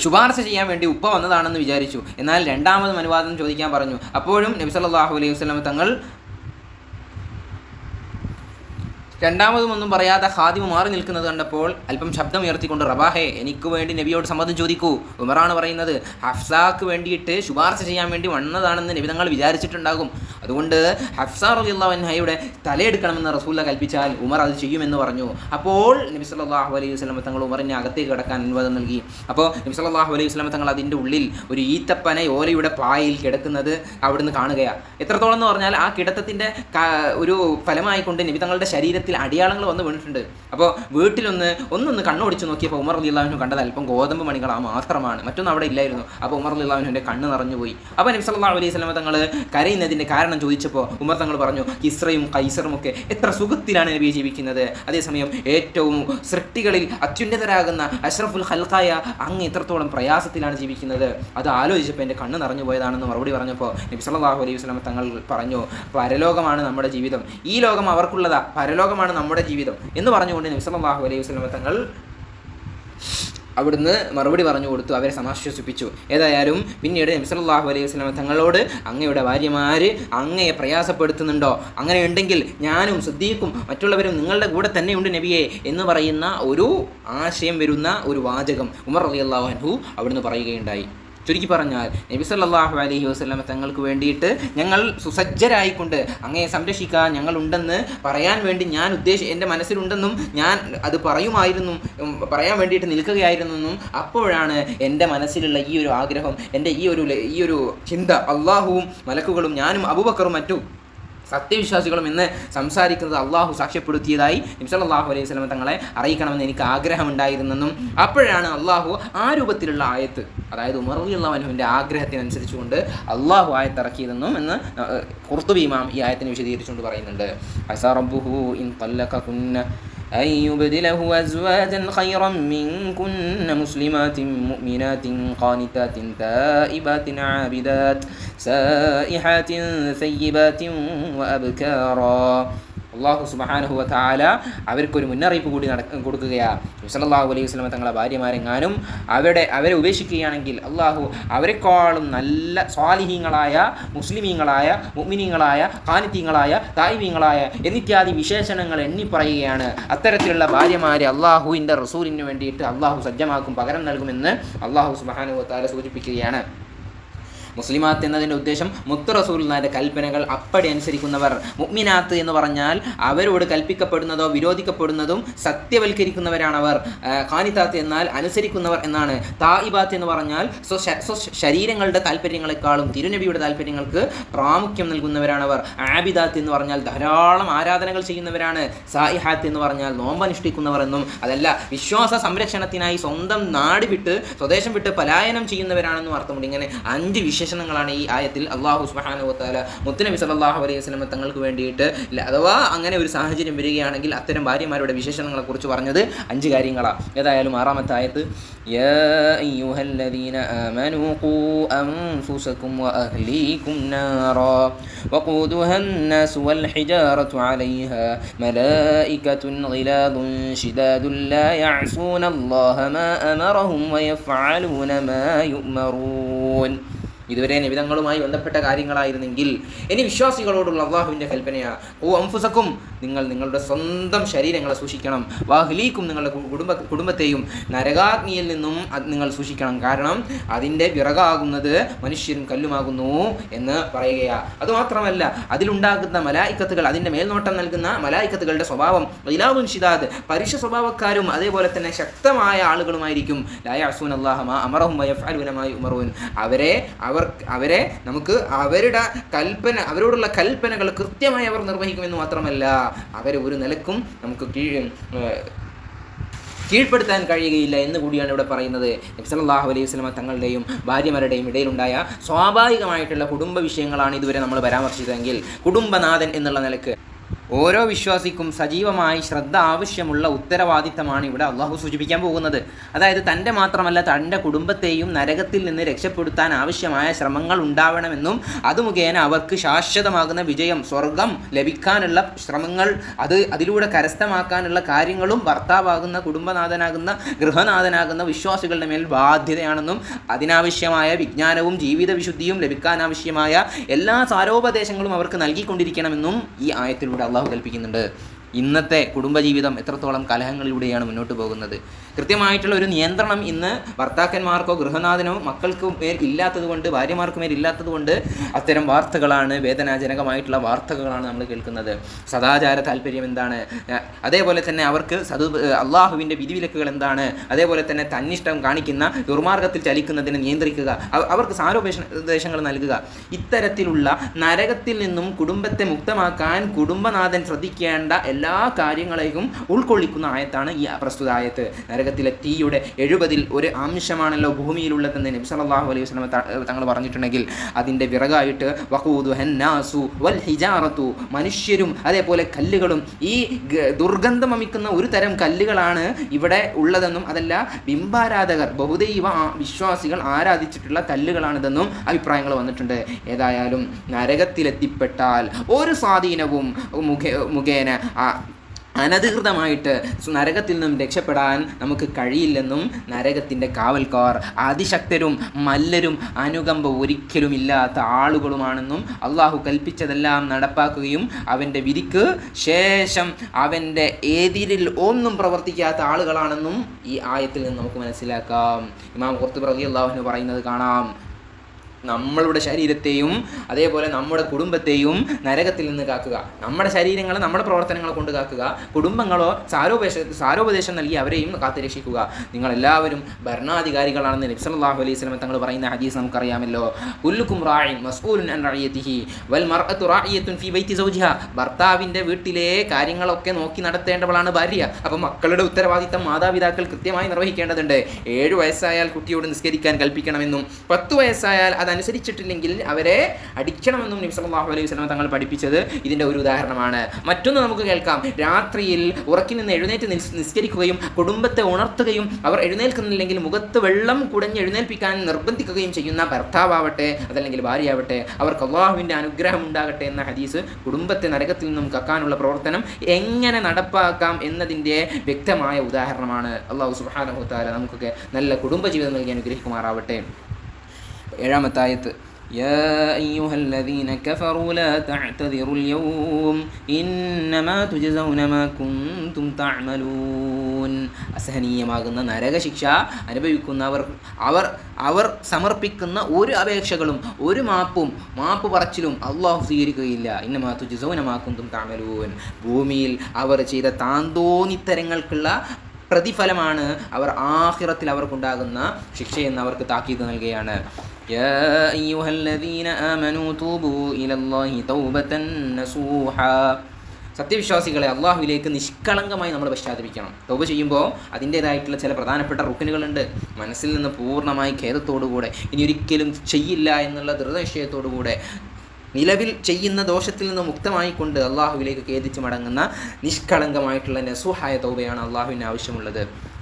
ശുപാർശ ചെയ്യാൻ വേണ്ടി ഉപ്പ വന്നതാണെന്ന് വിചാരിച്ചു. എന്നാൽ രണ്ടാമതും അനുവാദം ചോദിക്കാൻ പറഞ്ഞു. അപ്പോഴും നബി സല്ലല്ലാഹു അലൈഹി വസല്ലം തങ്ങൾ രണ്ടാമതും ഒന്നും പറയാതെ ഖാദിമ മാറി നിൽക്കുന്നത് കണ്ടപ്പോൾ അല്പം ശബ്ദം ഉയർത്തിക്കൊണ്ട്, റബാഹെ, എനിക്ക് വേണ്ടി നബിയോട് സമ്മതം ചോദിക്കൂ. ഉമറാണ് പറയുന്നത്, ഹഫ്സാക്ക് വേണ്ടിയിട്ട് ശുപാർശ ചെയ്യാൻ വേണ്ടി വന്നതാണെന്ന് നബി തങ്ങൾ വിചാരിച്ചിട്ടുണ്ടാകും. അതുകൊണ്ട് ഹഫ്സ റളിയല്ലാഹു അൻഹയുടെ തലയെടുക്കണമെന്ന് റസൂല കൽപ്പിച്ചാൽ ഉമർ അത് ചെയ്യുമെന്ന് പറഞ്ഞു. അപ്പോൾ നബി സല്ലല്ലാഹു അലൈഹി വസല്ലം തങ്ങൾ ഉമറിനെ അകത്തേക്ക് കടക്കാൻ അനുവാദം നൽകി. അപ്പോൾ നബി സല്ലല്ലാഹു അലൈഹി വസല്ലം തങ്ങൾ അതിൻ്റെ ഉള്ളിൽ ഒരു ഈത്തപ്പന ഓലയുടെ പായയിൽ കിടക്കുന്നത് അവിടുന്ന് കാണുകയാണ്. എത്രത്തോളം എന്ന് പറഞ്ഞാൽ ആ കിടത്തത്തിൻ്റെ ഒരു ഫലമായിക്കൊണ്ട് നബി തങ്ങളുടെ ശരീരത്തിൽ അടയാളങ്ങൾ വന്ന് വീണിട്ടുണ്ട്. അപ്പോൾ വീട്ടിലൊന്ന് കണ്ണോടിച്ച് നോക്കിയപ്പോൾ ഉമർ റളിയല്ലാഹു അൻഹു കണ്ടത് അല്പം ഗോതമ്പ് മണികൾ മാത്രമാണ്, മറ്റൊന്നും അവിടെ ഇല്ലായിരുന്നു. അപ്പോൾ ഉമർ റളിയല്ലാഹു അൻഹുവിൻ്റെ കണ്ണ് നിറഞ്ഞുപോയി. അപ്പോൾ നബി സല്ലല്ലാഹു അലൈഹി വസല്ലം തങ്ങൾ കരയുന്നതിൻ്റെ കാരണം ചോദിച്ചപ്പോൾ ഉമർ തങ്ങൾ പറഞ്ഞു, കിസ്രയും കൈസറും ഒക്കെ എത്ര സുഖത്തിലാണ് നബി ജീവിക്കുന്നത്, അതേസമയം ഏറ്റവും സൃഷ്ടികളിൽ അത്യുന്നതരാകുന്ന അഷ്റഫുൽ ഖൽഖായ അങ്ങ് എത്രത്തോളം പ്രയാസത്തിലാണ് ജീവിക്കുന്നത്. അത് ആലോചിച്ചപ്പോൾ എൻ്റെ കണ്ണ് നിറഞ്ഞു പോയതാണെന്ന് മറുപടി പറഞ്ഞപ്പോൾ നബി സല്ലല്ലാഹു അലൈഹി വസല്ലം തങ്ങൾ പറഞ്ഞു, പരലോകമാണ് നമ്മുടെ ജീവിതം, ഈ ലോകം അവർക്കുള്ളതാ, പരലോകമാണ് നമ്മുടെ ജീവിതം എന്ന് പറഞ്ഞുകൊണ്ട് നബി സല്ലല്ലാഹു അലൈഹി വസല്ലം തങ്ങൾ അവിടുന്ന് മറുപടി പറഞ്ഞു കൊടുത്തു, അവരെ സമാശ്വസിപ്പിച്ചു. ഏതായാലും പിന്നീട് നബി സല്ലല്ലാഹു അലൈഹി വസല്ലം തങ്ങളോട്, അങ്ങയുടെ ഭാര്യമാർ അങ്ങയെ പ്രയാസപ്പെടുത്തുന്നുണ്ടോ, അങ്ങനെ ഉണ്ടെങ്കിൽ ഞാനും സിദ്ദീഖും മറ്റുള്ളവരും നിങ്ങളുടെ കൂടെ തന്നെയുണ്ട് നബിയെ എന്ന് പറയുന്ന ഒരു ആശയം വരുന്ന ഒരു വാചകം ഉമർ റളിയല്ലാഹു അൻഹു അവിടുന്ന് പറയുകയുണ്ടായി. ചുരുക്കി പറഞ്ഞാൽ നബി സല്ലല്ലാഹു അലൈഹി വസല്ലം തങ്ങൾക്ക് വേണ്ടിയിട്ട് ഞങ്ങൾ സുസജ്ജരായിക്കൊണ്ട് അങ്ങയെ സംരക്ഷിക്കാൻ ഞങ്ങളുണ്ടെന്ന് പറയാൻ വേണ്ടി എൻ്റെ മനസ്സിലുണ്ടെന്നും ഞാൻ അത് പറയാൻ വേണ്ടിയിട്ട് നിൽക്കുകയായിരുന്നെന്നും അപ്പോഴാണ് എൻ്റെ മനസ്സിലുള്ള ഈ ഒരു ആഗ്രഹം, എൻ്റെ ഈ ഒരു ചിന്ത അള്ളാഹുവും മലക്കുകളും ഞാനും അബൂബക്കറും മറ്റും സത്യവിശ്വാസികളും എന്ന് സംസാരിക്കുന്നത് അള്ളാഹു സാക്ഷ്യപ്പെടുത്തിയതായി നബി സല്ലല്ലാഹു അലൈഹി വസല്ലം തങ്ങളെ അറിയിക്കണമെന്ന് എനിക്ക് ആഗ്രഹമുണ്ടായിരുന്നെന്നും അപ്പോഴാണ് അള്ളാഹു ആ രൂപത്തിലുള്ള ആയത്ത്, അതായത് ഉമർ റളിയല്ലാഹു അൻഹുവിൻ്റെ ആഗ്രഹത്തിനനുസരിച്ചുകൊണ്ട് അള്ളാഹു ആയത്ത് ഇറക്കിയതെന്നും എന്ന് ഖുർത്തുബി ഇമാം ഈ ആയത്തിനെ വിശദീകരിച്ചുകൊണ്ട് പറയുന്നുണ്ട്. അസാ റബ്ബുഹു ഇൻ ഖല്ലഖകുന്ന أن يبدله أزواجا خيرا منكن مسلمات مؤمنات قانتات تائبات عابدات سائحات ثيبات وأبكارا. അള്ളാഹു സുബ്ഹാനഹു വ തആല അവർക്കൊരു മുന്നറിയിപ്പ് കൂടി കൊടുക്കുകയാണ്. നബി സല്ലല്ലാഹു അലൈഹി വസല്ലം തങ്ങളെ ഭാര്യമാരെങ്ങാനും അവരെ ഉപേക്ഷിക്കുകയാണെങ്കിൽ അള്ളാഹു അവരെക്കാളും നല്ല സ്വാലിഹീങ്ങളായ മുസ്ലിമീങ്ങളായ മുഅ്മിനീങ്ങളായ ഖാനിതീങ്ങളായ തായിബീങ്ങളായ എന്നിത്യാദി വിശേഷണങ്ങൾ എണ്ണി പറയുകയാണ്. അത്തരത്തിലുള്ള ഭാര്യമാരെ അള്ളാഹുവിൻ്റെ റസൂലിന് വേണ്ടിയിട്ട് അള്ളാഹു സജ്ജമാക്കും, പകരം നൽകുമെന്ന് അള്ളാഹു സുബ്ഹാനഹു വ തആല സൂചിപ്പിക്കുകയാണ്. മുസ്ലിമാത്ത് എന്നതിൻ്റെ ഉദ്ദേശം മുത്ത് റസൂലുള്ളാഹിന്റെ കൽപ്പനകൾ അപ്പടി അനുസരിക്കുന്നവർ. മുഅ്മിനാത്ത് എന്ന് പറഞ്ഞാൽ അവരോട് കൽപ്പിക്കപ്പെടുന്നതോ വിരോധിക്കപ്പെടുന്നതും സത്യവൽക്കരിക്കുന്നവരാണവർ. ഖാനിതാത്ത് എന്നാൽ അനുസരിക്കുന്നവർ എന്നാണ്. തായിബാത്ത് എന്ന് പറഞ്ഞാൽ ശരീരങ്ങളുടെ താല്പര്യങ്ങളെക്കാളും തിരുനബിയുടെ താല്പര്യങ്ങൾക്ക് പ്രാമുഖ്യം നൽകുന്നവരാണവർ. ആബിദാത്ത് എന്ന് പറഞ്ഞാൽ ധാരാളം ആരാധനകൾ ചെയ്യുന്നവരാണ്. സായിഹാത്ത് എന്ന് പറഞ്ഞാൽ നോമ്പനുഷ്ഠിക്കുന്നവർ എന്നും, അതല്ല വിശ്വാസ സംരക്ഷണത്തിനായി സ്വന്തം നാട് വിട്ട് സ്വദേശം വിട്ട് പലായനം ചെയ്യുന്നവരാണെന്നും അർത്ഥമുണ്ട്. ഇങ്ങനെ 5 വിശേഷണങ്ങളാണ് ഈ ആയത്തിൽ അള്ളാഹു സുബ്ഹാനഹു വ തആല മുത്തുനബി സല്ലല്ലാഹു അലൈഹി വസല്ലം തങ്ങൾക്ക് വേണ്ടിയിട്ട്, അഥവാ അങ്ങനെ ഒരു സാഹചര്യം വരികയാണെങ്കിൽ അത്തരം ഭാര്യമാരുടെ വിശേഷണങ്ങളെ കുറിച്ച് പറഞ്ഞത് 5 കാര്യങ്ങളാണ്. ഏതായാലും 6ാമത്തെ ആയത്ത്, യാ അയ്യുഹല്ലദീന ആമനൂ ഖൂ അൻഫുസകും വഅഹ്ലീകും നാറാ വഖൂദുഹാ الناس والحجارة عليها ملائكة غلاظ شداد لا يعصون الله ما أمرهم ويفعلون ما يؤمرون. ഇതുവരെ നബിതങ്ങളുമായി ബന്ധപ്പെട്ട കാര്യങ്ങളായിരുന്നെങ്കിൽ ഇനി വിശ്വാസികളോടുള്ള അള്ളാഹുവിൻ്റെ കൽപ്പനയാണ്. ഓ അംഫുസക്കും, നിങ്ങൾ നിങ്ങളുടെ സ്വന്തം ശരീരങ്ങളെ സൂക്ഷിക്കണം. വാഹ്ലീക്കും, നിങ്ങളുടെ കുടുംബത്തെയും നരകാഗ്നിയിൽ നിന്നും നിങ്ങൾ സൂക്ഷിക്കണം. കാരണം അതിൻ്റെ വിറകാകുന്നത് മനുഷ്യരും കല്ലുമാകുന്നു എന്ന് പറയുകയാണ്. അതുമാത്രമല്ല, അതിലുണ്ടാകുന്ന മലായിക്കത്തുകൾ, അതിൻ്റെ മേൽനോട്ടം നൽകുന്ന മലായിക്കത്തുകളുടെ സ്വഭാവം ഇലാവുൻ ഷിദാദ്, പരുഷ സ്വഭാവക്കാരും അതേപോലെ തന്നെ ശക്തമായ ആളുകളുമായിരിക്കും. ലാ യഅസൂന അല്ലാഹ മാ അമറഹും വയഫ്അലൂന മാ യുമറൂൻ. അവരെ നമുക്ക് അവരോടുള്ള കൽപ്പനകൾ കൃത്യമായി അവർ നിർവഹിക്കുമെന്ന് മാത്രമല്ല, അവരെ ഒരു നിലക്കും നമുക്ക് കീഴ്പ്പെടുത്താൻ കഴിയുകയില്ല എന്ന് കൂടിയാണ് ഇവിടെ പറയുന്നത്. നബി സല്ലല്ലാഹു അലൈഹി വസല്ലം തങ്ങളുടെയും ഭാര്യമാരുടെയും ഇടയിലുണ്ടായ സ്വാഭാവികമായിട്ടുള്ള കുടുംബ വിഷയങ്ങളാണ് ഇതുവരെ നമ്മൾ പരാമർശിച്ചതെങ്കിൽ, കുടുംബനാഥൻ എന്നുള്ള നിലക്ക് ഓരോ വിശ്വാസിക്കും സജീവമായി ശ്രദ്ധ ആവശ്യമുള്ള ഉത്തരവാദിത്തമാണ് ഇവിടെ അള്ളാഹു സൂചിപ്പിക്കാൻ പോകുന്നത്. അതായത് തൻ്റെ മാത്രമല്ല തൻ്റെ കുടുംബത്തെയും നരകത്തിൽ നിന്ന് രക്ഷപ്പെടുത്താൻ ആവശ്യമായ ശ്രമങ്ങൾ ഉണ്ടാവണമെന്നും അത് മുഖേന അവർക്ക് ശാശ്വതമാകുന്ന വിജയം, സ്വർഗം ലഭിക്കാനുള്ള ശ്രമങ്ങൾ, അതിലൂടെ കരസ്ഥമാക്കാനുള്ള കാര്യങ്ങളും ഭർത്താവാകുന്ന, കുടുംബനാഥനാകുന്ന, ഗൃഹനാഥനാകുന്ന വിശ്വാസികളുടെ മേൽ ബാധ്യതയാണെന്നും അതിനാവശ്യമായ വിജ്ഞാനവും ജീവിത വിശുദ്ധിയും ലഭിക്കാനാവശ്യമായ എല്ലാ സാരോപദേശങ്ങളും അവർക്ക് നൽകിക്കൊണ്ടിരിക്കണമെന്നും ഈ ആയത്തിലൂടെ അള്ളാഹു കൽപ്പിക്കുന്നുണ്ട്. ഇന്നത്തെ കുടുംബജീവിതം എത്രത്തോളം കലഹങ്ങളിലൂടെയാണ് മുന്നോട്ട് പോകുന്നത്. കൃത്യമായിട്ടുള്ള ഒരു നിയന്ത്രണം ഇന്ന് ഭർത്താക്കന്മാർക്കോ ഗൃഹനാഥനോ മക്കൾക്ക് മേൽ ഇല്ലാത്തതുകൊണ്ട്, ഭാര്യമാർക്ക് മേൽ ഇല്ലാത്തതുകൊണ്ട് അത്തരം വാർത്തകളാണ്, വേദനാജനകമായിട്ടുള്ള വാർത്തകളാണ് നമ്മൾ കേൾക്കുന്നത്. സദാചാര താല്പര്യം എന്താണ്, അതേപോലെ തന്നെ അവർക്ക് അള്ളാഹുവിൻ്റെ വിധിവിലക്കുകൾ എന്താണ്, അതേപോലെ തന്നെ തന്നിഷ്ടം കാണിക്കുന്ന ദുർമാർഗത്തിൽ ചലിക്കുന്നതിനെ നിയന്ത്രിക്കുക, അവർക്ക് സാരോപദേശങ്ങൾ നൽകുക. ഇത്തരത്തിലുള്ള നരകത്തിൽ നിന്നും കുടുംബത്തെ മുക്തമാക്കാൻ കുടുംബനാഥൻ ശ്രദ്ധിക്കേണ്ട എല്ലാ കാര്യങ്ങളെയും ഉൾക്കൊള്ളിക്കുന്ന ആയത്താണ് ഈ പ്രസ്തുത ആയത്ത്. നരകത്തിലെ തീയുടെ 70 ഒരു അംശമാണല്ലോ ഭൂമിയിലുള്ളതെന്ന് നബി സല്ലല്ലാഹു അലൈഹി വസല്ലം തങ്ങൾ പറഞ്ഞിട്ടുണ്ടെങ്കിൽ അതിൻ്റെ വിറകായിട്ട് വഖൂദുഹന്നാസു വൽ ഹിജാറത്തു, മനുഷ്യരും അതേപോലെ കല്ലുകളും, ഈ ദുർഗന്ധം വമിക്കുന്ന ഒരു തരം കല്ലുകളാണ് ഇവിടെ ഉള്ളതെന്നും അതല്ല ബിംബാരാധകർ, ബഹുദൈവ വിശ്വാസികൾ ആരാധിച്ചിട്ടുള്ള കല്ലുകളാണിതെന്നും അഭിപ്രായങ്ങൾ വന്നിട്ടുണ്ട്. ഏതായാലും നരകത്തിലെത്തിപ്പെട്ടാൽ ഒരു സ്വാധീനവും മുഖേന അനധികൃതമായിട്ട് നരകത്തിൽ നിന്നും രക്ഷപ്പെടാൻ നമുക്ക് കഴിയില്ലെന്നും നരകത്തിൻ്റെ കാവൽക്കാർ അതിശക്തരും മല്ലരും അനുകമ്പ ഒരിക്കലും ഇല്ലാത്ത ആളുകളുമാണെന്നും അള്ളാഹു കൽപ്പിച്ചതെല്ലാം നടപ്പാക്കുകയും അവൻ്റെ വിധിക്ക് ശേഷം അവൻ്റെ എതിരിൽ ഒന്നും പ്രവർത്തിക്കാത്ത ആളുകളാണെന്നും ഈ ആയത്തിൽ നിന്ന് നമുക്ക് മനസ്സിലാക്കാം. ഇമാം ഖുർത്തുബി റളിയല്ലാഹു അൻഹു പറയുന്നത് കാണാം, നമ്മളുടെ ശരീരത്തെയും അതേപോലെ നമ്മുടെ കുടുംബത്തെയും നരകത്തിൽ നിന്ന് കാക്കുക. നമ്മുടെ ശരീരങ്ങളെ നമ്മുടെ പ്രവർത്തനങ്ങളെ കൊണ്ട് കാക്കുക, കുടുംബങ്ങളോ സാരോപദേശം നൽകി അവരെയും കാത്തുരക്ഷിക്കുക. നിങ്ങളെല്ലാവരും ഭരണാധികാരികളാണെന്ന് നബി സല്ലല്ലാഹു അലൈഹി വസല്ലം തങ്ങൾ പറയുന്ന ഹദീസ് നമുക്കറിയാമല്ലോ. കുല്ലുക്കും റാഇൻ മസ്ഊലുൻ അൻ റഅയതിഹി വൽ മർഅതു റാഇയത്തുൻ ഫീ ബൈതി സൗജിഹാ. ഭർത്താവിൻ്റെ വീട്ടിലെ കാര്യങ്ങളൊക്കെ നോക്കി നടത്തേണ്ടവളാണ് ഭാര്യ. അപ്പോൾ മക്കളുടെ ഉത്തരവാദിത്തം മാതാപിതാക്കൾ കൃത്യമായി നിർവഹിക്കേണ്ടതുണ്ട്. 7 വയസ്സായാൽ കുട്ടിയോട് നിസ്കരിക്കാൻ കൽപ്പിക്കണമെന്നും 10 വയസ്സായാൽ അതനുസരിച്ചിട്ടില്ലെങ്കിൽ അവരെ അടിക്കണമെന്നും നബി സല്ലല്ലാഹു അലൈഹി വസല്ലം തങ്ങൾ പഠിപ്പിച്ചത് ഇതിൻ്റെ ഒരു ഉദാഹരണമാണ്. മറ്റൊന്ന് നമുക്ക് കേൾക്കാം. രാത്രിയിൽ ഉറക്കിൽ നിന്ന് എഴുന്നേറ്റ് നിസ്കരിക്കുകയും കുടുംബത്തെ ഉണർത്തുകയും അവർ എഴുന്നേൽക്കുന്നില്ലെങ്കിൽ മുഖത്ത് വെള്ളം കുടഞ്ഞ് എഴുന്നേൽപ്പിക്കാൻ നിർബന്ധിക്കുകയും ചെയ്യുന്ന ഭർത്താവട്ടെ അതല്ലെങ്കിൽ ഭാര്യയാവട്ടെ അവർക്ക് അള്ളാഹുവിൻ്റെ അനുഗ്രഹം ഉണ്ടാകട്ടെ എന്ന ഹദീസ് കുടുംബത്തെ നരകത്തിൽ നിന്നും കക്കാനുള്ള പ്രവർത്തനം എങ്ങനെ നടപ്പാക്കാം എന്നതിൻ്റെ വ്യക്തമായ ഉദാഹരണമാണ്. അള്ളാഹു സുബ്ഹാനഹു വ തആല നമുക്കൊക്കെ നല്ല കുടുംബജീവിതം നൽകി അനുഗ്രഹിക്കുമാറാവട്ടെ. 7-ാമത്തെ ആയത്ത്, يا أيها الذين كفروا لا تعتذروا اليوم إنما تجزون ما كنتم تعملون. അസഹനീയമാകുന്ന നരകശിക്ഷ അനുഭവിക്കുന്നവർ അവർ സമർപ്പിക്കുന്ന ഒരു അപേക്ഷകളും ഒരു മാപ്പ് പറച്ചിലും അള്ളാഹു സ്വീകരിക്കുകയില്ല. ഇന്നമാ തുജ്സൗന മാ കുന്തും തഅമലൂൻ. ഭൂമിയിൽ അവർ ചെയ്ത താന്തോന്നിത്തരങ്ങൾക്കുള്ള പ്രതിഫലമാണ് അവർ ആഖിറത്തിൽ അവർക്കുണ്ടാകുന്ന ശിക്ഷയെന്ന് അവർക്ക് താക്കീത് നൽകുകയാണ്. യാ അയ്യുഹല്ലദീന ആമനൂ തൂബൂ ഇലല്ലാഹി തൗബതൻ നസൂഹാ. സത്യവിശ്വാസികളെ, അള്ളാഹുവിലേക്ക് നിഷ്കളങ്കമായി നമ്മൾ പശ്ചാത്തപിക്കണം. തൗബ ചെയ്യുമ്പോൾ അതിൻ്റേതായിട്ടുള്ള ചില പ്രധാനപ്പെട്ട റുക്കിനുകളുണ്ട്. മനസ്സിൽ നിന്ന് പൂർണ്ണമായി ഖേദത്തോടുകൂടെ ഇനി ഒരിക്കലും ചെയ്യില്ല എന്നുള്ള ദൃഢനിശ്ചയത്തോടുകൂടെ നിലവിൽ ചെയ്യുന്ന ദോഷത്തിൽ നിന്ന് മുക്തമായിക്കൊണ്ട് അള്ളാഹുവിലേക്ക് ഖേദിച്ച് മടങ്ങുന്ന നിഷ്കളങ്കമായിട്ടുള്ള നസൂഹായ തൗബയാണ് അള്ളാഹുവിന് ആവശ്യമുള്ളത്.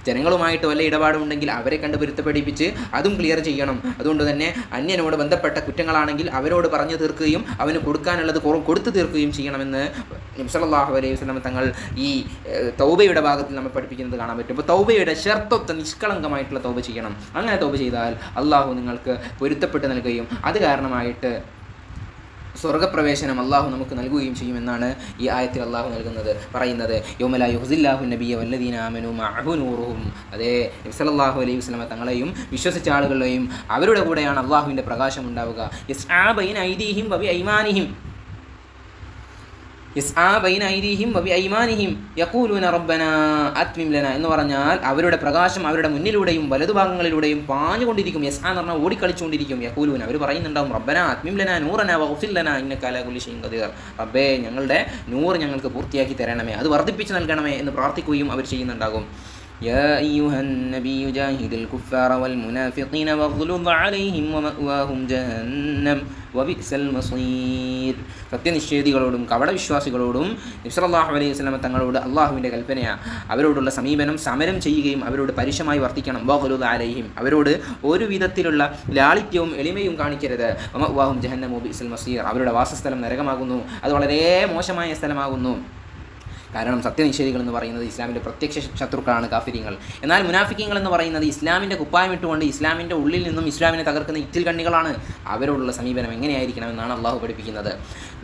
ജനങ്ങളുമായിട്ട് വല്ല ഇടപാടുമുണ്ടെങ്കിൽ അവരെ കണ്ട് പൊരുത്തപ്പെടിപ്പിച്ച് അതും ക്ലിയർ ചെയ്യണം. അതുകൊണ്ട് തന്നെ അന്യനോട് ബന്ധപ്പെട്ട കുറ്റങ്ങളാണെങ്കിൽ അവരോട് പറഞ്ഞു തീർക്കുകയും അവന് കൊടുക്കാനുള്ളത് കൊടുത്തു തീർക്കുകയും ചെയ്യണമെന്ന് നബി സല്ലല്ലാഹു അലൈഹി വസല്ലം തങ്ങൾ ഈ തൗബയുടെ ഭാഗത്തിൽ നമ്മൾ പഠിപ്പിക്കുന്നത് കാണാൻ പറ്റും. അപ്പോൾ തൗബയുടെ ഷർത്തൊത്ത് നിഷ്കളങ്കമായിട്ടുള്ള തൗബ ചെയ്യണം. അങ്ങനെ തൗബ ചെയ്താൽ അള്ളാഹു നിങ്ങൾക്ക് പൊരുത്തപ്പെട്ട് നൽകുകയും അത് കാരണമായിട്ട് സ്വർഗ്ഗപ്രവേശനം അള്ളാഹു നമുക്ക് നൽകുകയും ചെയ്യുമെന്നാണ് ഈ ആയത്തിൽ അള്ളാഹു പറയുന്നത്. യൗമ ലാ യുഖ്സില്ലാഹു നബിയ്യ വല്ലദീന ആമനൂ മഅഹു നൂറുഹും. അതേ നബി സല്ലല്ലാഹു അലൈഹി വസല്ലം തങ്ങളെയും വിശ്വസിച്ച ആളുകളെയും അവരുടെ കൂടെയാണ് അള്ളാഹുവിൻ്റെ പ്രകാശം ഉണ്ടാവുക. യസ്ആ ബൈന ഐദീഹിം വബി ഐമാനിഹിം യഖൂലൂന റബ്ബനാ അത്മിം ലനാ എന്ന് പറഞ്ഞാൽ അവരുടെ പ്രകാശം അവരുടെ മുന്നിലൂടെയും വലതുഭാഗങ്ങളിലൂടെയും പാഞ്ഞുകൊണ്ടിരിക്കും. യസ്ആ എന്ന് പറഞ്ഞാൽ ഓടിക്കളിച്ചുകൊണ്ടിരിക്കും. യഖൂലൂന അവർ പറയുന്നുണ്ടാവും റബ്ബനാ അത്മിം ലനാ നൂറനാ വഗ്ഫിർ ലനാ ഇന്നക അലാ കുല്ലി ഷൈഇൻ ഖദീർ. റബ്ബേ, ഞങ്ങളുടെ നൂറ് ഞങ്ങൾക്ക് പൂർത്തിയാക്കി തരണമേ, അത് വർദ്ധിപ്പിച്ച് നൽകണമേ എന്ന് പ്രാർത്ഥിക്കുകയും അവർ ചെയ്യുന്നുണ്ടാകും. يا أيها النبي جاهد الكفار والمنافقين واغلظ عليهم ومأواهم جهنم وبئس المصير. സത്യനിഷേധികളോടും കപടവിശ്വാസികളോടും നബി സല്ലല്ലാഹു അലൈഹി വസല്ലം തങ്ങളോട് അള്ളാഹുവിൻ്റെ കൽപ്പനയാണ്. അവരോടുള്ള സമീപനം സമരം ചെയ്യുകയും അവരോട് പരുഷമായി വർത്തിക്കണം. വഗ്ലുദ് അലൈഹിം, അവരോട് ഒരു വിധത്തിലുള്ള ലാളിത്യവും എളിമയും കാണിക്കരുത്. വമഅവാഹും ജഹന്നം വബിഇസൽ മസീർ, അവരുടെ വാസസ്ഥലം നരകമാകുന്നു, അത് വളരെ മോശമായ സ്ഥലമാകുന്നു. കാരണം സത്യനിഷേധികൾ എന്ന് പറയുന്നത് ഇസ്ലാമിൻ്റെ പ്രത്യക്ഷ ശത്രുക്കളാണ് കാഫിര്യങ്ങൾ. എന്നാൽ മുനാഫിക്കീങ്ങൾ എന്ന് പറയുന്നത് ഇസ്ലാമിൻ്റെ കുപ്പായമിട്ടുകൊണ്ട് ഇസ്ലാമിൻ്റെ ഉള്ളിൽ നിന്നും ഇസ്ലാമിനെ തകർക്കുന്ന ഇറ്റിൽ കണ്ണികളാണ്. അവരോടുള്ള സമീപനം എങ്ങനെയായിരിക്കണമെന്നാണ് അള്ളാഹു പഠിപ്പിക്കുന്നത്.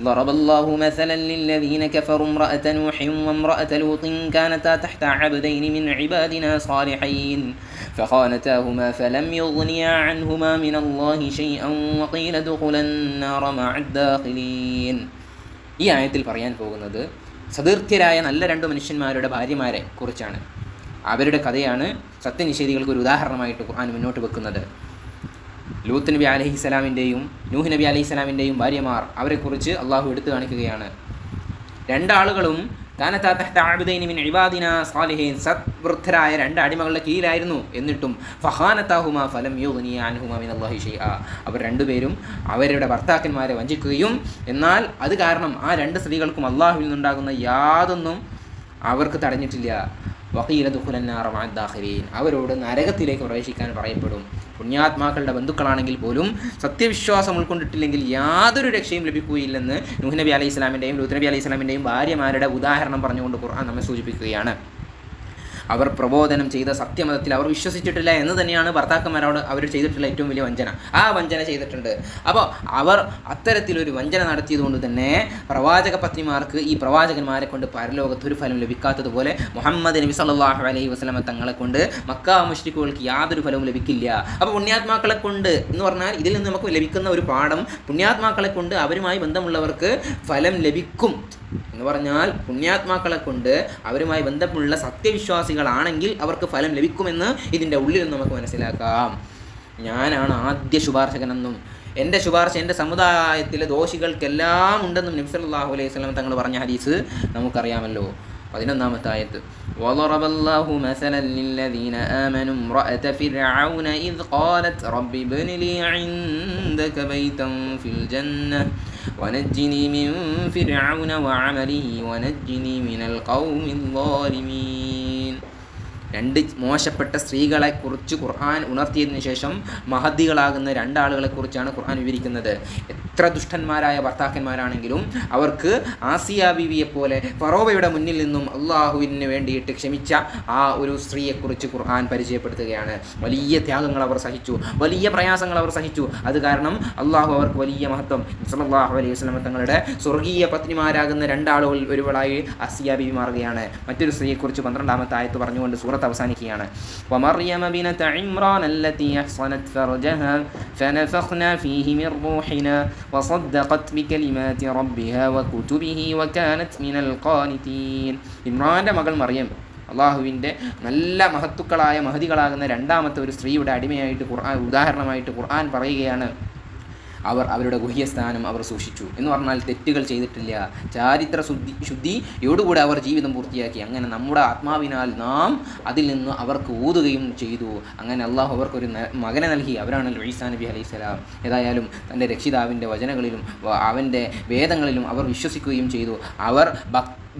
ളറബല്ലാഹു മസലൻ ലില്ലദീന കഫറു ഇംറഅത നൂഹിൻ വഇംറഅത ലൂത്തിൻ കാനതാ തഹ്ത അബ്ദൈനി മിൻ ഇബാദിനാ സാലിഹീൻ فخانتاهما فلم يغنيا عنهما من الله شيئا وقيل ادخلا النار مع الداخلين. ഈ ആയത്തിൽ പറയാൻ പോകുന്നത് സതീർത്ഥ്യരായ നല്ല രണ്ട് മനുഷ്യന്മാരുടെ ഭാര്യമാരെ കുറിച്ചാണ്. അവരുടെ കഥയാണ് സത്യനിഷേധികൾക്ക് ഒരു ഉദാഹരണമായിട്ട് ഖുർആൻ മുന്നോട്ട് വെക്കുന്നത്. ലൂത്ത് നബി അലൈഹിസ്സലാമിൻ്റെയും നൂഹ് നബി അലൈഹിസ്സലാമിൻ്റെയും ഭാര്യമാർ, അവരെക്കുറിച്ച് അള്ളാഹു എടുത്തു കാണിക്കുകയാണ്. രണ്ടാളുകളും കാനതാ തഹ്ത അബ്ദൈനി മിൻ ഇബാദിനാ സാലിഹീൻ, സത്വൃദ്ധരായ രണ്ട് അടിമകളുടെ കീഴിലായിരുന്നു. എന്നിട്ടും ഫഖാനതാഹുമാ ഫലം യുഗ്നിയ അൻഹുമാ മിനല്ലാഹി ഷൈആ, അവർ രണ്ടുപേരും അവരുടെ ഭർത്താക്കന്മാരെ വഞ്ചിക്കുകയും എന്നാൽ അത് കാരണം ആ രണ്ട് സ്ത്രീകൾക്കും അള്ളാഹുവിൽ നിന്നുണ്ടാകുന്ന യാതൊന്നും അവർക്ക് തടഞ്ഞിട്ടില്ല. വഖീല ദുഖുലന്നാറ മഅ ദാഖിലീൻ, അവരോട് നരകത്തിലേക്ക് പ്രവേശിക്കാൻ പറയപ്പെടും. പുണ്യാത്മാക്കളുടെ ബന്ധുക്കളാണെങ്കിൽ പോലും സത്യവിശ്വാസം ഉൾക്കൊണ്ടിട്ടില്ലെങ്കിൽ യാതൊരു രക്ഷയും ലഭിക്കുകയില്ലെന്ന് നൂഹ് നബി അലൈഹി സ്വലാമിൻ്റെയും ലൂത്ത് നബി അലൈഹി സ്വലാമിൻ്റെയും ഭാര്യമാരുടെ ഉദാഹരണം പറഞ്ഞുകൊണ്ട് ഖുർആൻ നമ്മെ സൂചിപ്പിക്കുകയാണ്. അവർ പ്രബോധനം ചെയ്ത സത്യമതത്തിൽ അവർ വിശ്വസിച്ചിട്ടില്ല എന്ന് തന്നെയാണ് ഭർത്താക്കന്മാരോട് അവർ ചെയ്തിട്ടുള്ള ഏറ്റവും വലിയ വഞ്ചന. ആ വഞ്ചന ചെയ്തിട്ടുണ്ട്. അപ്പോൾ അവർ അത്തരത്തിലൊരു വഞ്ചന നടത്തിയതുകൊണ്ട് തന്നെ പ്രവാചക പത്നിമാർക്ക് ഈ പ്രവാചകന്മാരെ കൊണ്ട് പരലോകത്ത് ഒരു ഫലം ലഭിക്കാത്തതുപോലെ മുഹമ്മദ് നബി സല്ലല്ലാഹു അലൈഹി വസല്ലമ തങ്ങളെ കൊണ്ട് മക്ക മുശ്രിക്കുകൾക്ക് യാതൊരു ഫലവും ലഭിക്കില്ല. അപ്പോൾ പുണ്യാത്മാക്കളെ കൊണ്ട് എന്ന് പറഞ്ഞാൽ ഇതിൽ നിന്ന് നമുക്ക് ലഭിക്കുന്ന ഒരു പാഠം, പുണ്യാത്മാക്കളെ കൊണ്ട് അവരുമായി ബന്ധമുള്ളവർക്ക് ഫലം ലഭിക്കും എന്ന് പറഞ്ഞാൽ പുണ്യാത്മാക്കളെ കൊണ്ട് അവരുമായി ബന്ധമുള്ള സത്യവിശ്വാസികളാണെങ്കിൽ അവർക്ക് ഫലം ലഭിക്കുമെന്ന് ഇതിൻ്റെ ഉള്ളിൽ നിന്ന് നമുക്ക് മനസ്സിലാക്കാം. ഞാനാണ് ആദ്യ ശുപാർശകനെന്നും എൻ്റെ ശുപാർശ എൻ്റെ സമുദായത്തിലെ ദോഷികൾക്കെല്ലാം ഉണ്ടെന്നും നബി സല്ലല്ലാഹു അലൈഹി വസല്ലം തങ്ങൾ പറഞ്ഞ ഹദീസ് നമുക്കറിയാമല്ലോ. 11-ാമത്തെ ആയത്ത്, وضرب الله مثلا للذين آمنوا امرأة فرعون إذ قالت رب ابن لي عندك بيتا في الجنة ونجني من فرعون وعمله ونجني من القوم الظالمين. രണ്ട് മോശപ്പെട്ട സ്ത്രീകളെക്കുറിച്ച് ഖുർആൻ ഉണർത്തിയതിനു ശേഷം മഹദികളാകുന്ന രണ്ടാളുകളെക്കുറിച്ചാണ് ഖുർആൻ വിവരിക്കുന്നത്. എത്ര ദുഷ്ടന്മാരായ ഭർത്താക്കന്മാരാണെങ്കിലും അവർക്ക് ആസിയ ബീവിയെ പോലെ ഫറോവയുടെ മുന്നിൽ നിന്നും അള്ളാഹുവിന് വേണ്ടിയിട്ട് ക്ഷമിച്ച ആ ഒരു സ്ത്രീയെക്കുറിച്ച് ഖുർആൻ പരിചയപ്പെടുത്തുകയാണ്. വലിയ ത്യാഗങ്ങൾ അവർ സഹിച്ചു, വലിയ പ്രയാസങ്ങൾ അവർ സഹിച്ചു. അത് കാരണം അള്ളാഹു അവർക്ക് വലിയ മഹത്വം. സല്ലല്ലാഹു അലൈഹി വസല്ലം തങ്ങളുടെ സ്വർഗീയ പത്നിമാരാകുന്ന രണ്ടാളുകൾ ഒരുവളായി ആസിയ ബീവി മാറുകയാണ്. മറ്റൊരു സ്ത്രീയെക്കുറിച്ച് 12-ാമത്തെ ആയത്ത് പറഞ്ഞുകൊണ്ട് സൂറത്ത് അവസാനിക്കുകയാണ്. ومريم بنت عمران التي أحصنت فرجها فنفخنا فيه من روحنا وصدقت بكلمات ربها وكتبه وكانت من القانتين. ഇമ്രാന്റെ മകൾ മറിയം അള്ളാഹുവിൻ്റെ നല്ല മഹത്തുക്കളായ മഹദികളാകുന്ന രണ്ടാമത്തെ ഒരു സ്ത്രീയുടെ അടിമയായിട്ട് ഖുർആൻ ഉദാഹരണമായിട്ട് ഖുർആൻ പറയുകയാണ്. അവരുടെ ഗുഹ്യസ്ഥാനം അവർ സൂക്ഷിച്ചു എന്ന് പറഞ്ഞാൽ തെറ്റുകൾ ചെയ്തിട്ടില്ല. ചാരിത്ര ശുദ്ധിയോടുകൂടെ അവർ ജീവിതം പൂർത്തിയാക്കി. അങ്ങനെ നമ്മുടെ ആത്മാവിനാൽ നാം അതിൽ നിന്ന് അവർക്ക് ഊതുകയും ചെയ്തു. അങ്ങനെ അള്ളാഹു അവർക്കൊരു മകനെ നൽകി. അവരാണല്ലോ ഈസാ നബി അലൈഹിസ്സലാം. ഏതായാലും തൻ്റെ രക്ഷിതാവിൻ്റെ വചനങ്ങളിലും അവൻ്റെ വേദങ്ങളിലും അവർ വിശ്വസിക്കുകയും ചെയ്തു. അവർ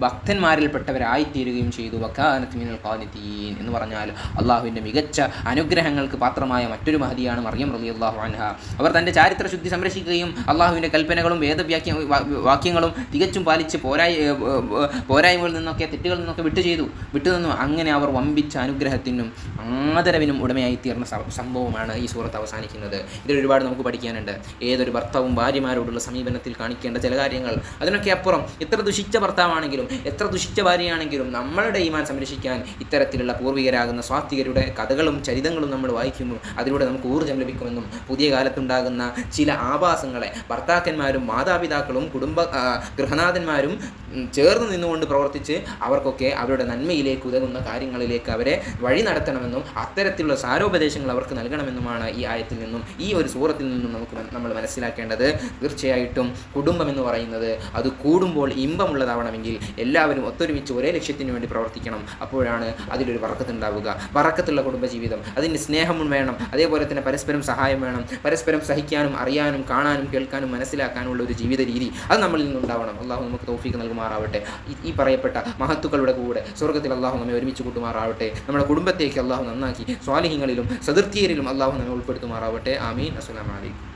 ഭക്തന്മാരിൽപ്പെട്ടവരായിത്തീരുകയും ചെയ്തു. വക്കാനത്ത് മിനൽ ഖാനിതീൻ എന്ന് പറഞ്ഞാൽ അള്ളാഹുവിൻ്റെ മികച്ച അനുഗ്രഹങ്ങൾക്ക് പാത്രമായ മറ്റൊരു മഹദിയാണ് മറിയം റളിയല്ലാഹു അൻഹ. അവർ തൻ്റെ ചാരിത്ര ശുദ്ധി സംരക്ഷിക്കുകയും അള്ളാഹുവിൻ്റെ കൽപ്പനകളും വാക്യങ്ങളും തികച്ചും പാലിച്ച് പോരായ്മകളിൽ നിന്നൊക്കെ തെറ്റുകളിൽ നിന്നൊക്കെ വിട്ടുനിന്നു. അങ്ങനെ അവർ വമ്പിച്ച അനുഗ്രഹത്തിനും ആദരവിനും ഉടമയായി തീർന്ന സംഭവമാണ് ഈ സൂറത്ത് അവസാനിക്കുന്നത്. ഇതിലൊരുപാട് നമുക്ക് പഠിക്കാനുണ്ട്. ഏതൊരു ഭർത്താവും ഭാര്യമാരോടുള്ള സമീപനത്തിൽ കാണിക്കേണ്ട ചില കാര്യങ്ങൾ. അതിനൊക്കെ അപ്പുറം എത്ര ദുഷിച്ച ഭർത്താവാണെങ്കിലും എത്ര ദുഷിച്ച ഭാര്യയാണെങ്കിലും നമ്മളുടെ ഈമാൻ സംരക്ഷിക്കാൻ ഇത്തരത്തിലുള്ള പൂർവികരാകുന്ന സ്വാത്വികരുടെ കഥകളും ചരിതങ്ങളും നമ്മൾ വായിക്കുമ്പോൾ അതിലൂടെ നമുക്ക് ഊർജ്ജം ലഭിക്കുമെന്നും പുതിയ കാലത്തുണ്ടാകുന്ന ചില ആഭാസങ്ങളെ ഭർത്താക്കന്മാരും മാതാപിതാക്കളും ഗൃഹനാഥന്മാരും ചേർന്ന് നിന്നുകൊണ്ട് പ്രവർത്തിച്ച് അവർക്കൊക്കെ അവരുടെ നന്മയിലേക്ക് ഉതകുന്ന കാര്യങ്ങളിലേക്ക് അവരെ വഴി നടത്തണമെന്നും അത്തരത്തിലുള്ള സാരോപദേശങ്ങൾ അവർക്ക് നൽകണമെന്നുമാണ് ഈ ആയത്തിൽ നിന്നും ഈ ഒരു സൂറത്തിൽ നിന്നും നമ്മൾ മനസ്സിലാക്കേണ്ടത്. തീർച്ചയായിട്ടും കുടുംബം എന്ന് പറയുന്നത് അത് കൂടുമ്പോൾ ഇമ്പമുള്ളതാവണമെങ്കിൽ എല്ലാവരും ഒത്തൊരുമിച്ച് ഒരേ ലക്ഷ്യത്തിന് വേണ്ടി പ്രവർത്തിക്കണം. അപ്പോഴാണ് അതിലൊരു ബറക്കത്തുണ്ടാവുക. ബറക്കത്തുള്ള കുടുംബജീവിതം, അതിന് സ്നേഹം വേണം, അതേപോലെ തന്നെ പരസ്പരം സഹായം വേണം, പരസ്പരം സഹിക്കാനും അറിയാനും കാണാനും കേൾക്കാനും മനസ്സിലാക്കാനുള്ള ഒരു ജീവിത രീതി അത് നമ്മളിൽ നിന്നുണ്ടാവണം. അള്ളാഹു നമുക്ക് തൗഫീഖ് നൽകുമാറാവട്ടെ. ഈ പറയപ്പെട്ട മഹത്തുക്കളുടെ കൂടെ സ്വർഗ്ഗത്തിൽ അള്ളാഹു നമ്മെ ഒരുമിച്ച് കൂട്ടുമാറാവട്ടെ. നമ്മുടെ കുടുംബത്തേക്ക് അള്ളാഹു നന്നാക്കി സ്വാലിഹീങ്ങളിലും സദൃത്യരിലും അള്ളാഹു നമ്മെ ഉൾപ്പെടുത്തുമാറാവട്ടെ. ആമീൻ. അസ്സലാമു അലൈക്കും.